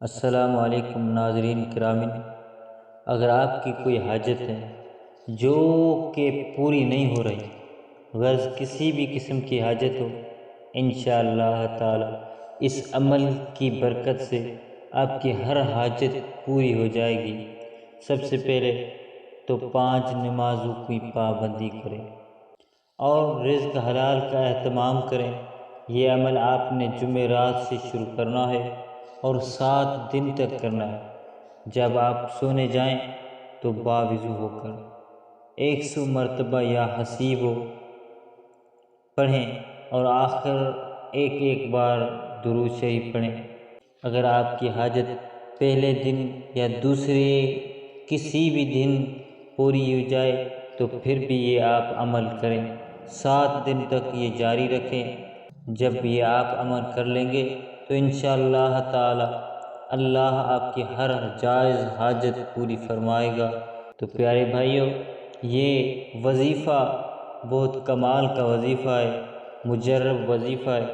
السلام علیکم ناظرین کرامین، اگر آپ کی کوئی حاجت ہے جو کہ پوری نہیں ہو رہی، غرض کسی بھی قسم کی حاجت ہو، انشاءاللہ تعالی اس عمل کی برکت سے آپ کی ہر حاجت پوری ہو جائے گی۔ سب سے پہلے تو 5 نمازوں کی پابندی کریں اور رزق حلال کا اہتمام کریں۔ یہ عمل آپ نے جمعرات سے شروع کرنا ہے اور 7 دن تک کرنا ہے۔ جب آپ سونے جائیں تو باوضو ہو کر 100 مرتبہ یا حسیب پڑھیں اور آخر ایک بار درود شریف پڑھیں۔ اگر آپ کی حاجت پہلے دن یا دوسرے کسی بھی دن پوری ہو جائے تو پھر بھی یہ آپ عمل کریں، 7 دن تک یہ جاری رکھیں۔ جب یہ آپ عمل کر لیں گے تو انشاءاللہ تعالی اللہ آپ کی ہر جائز حاجت پوری فرمائے گا۔ تو پیارے بھائیوں، یہ وظیفہ بہت کمال کا وظیفہ ہے، مجرب وظیفہ ہے۔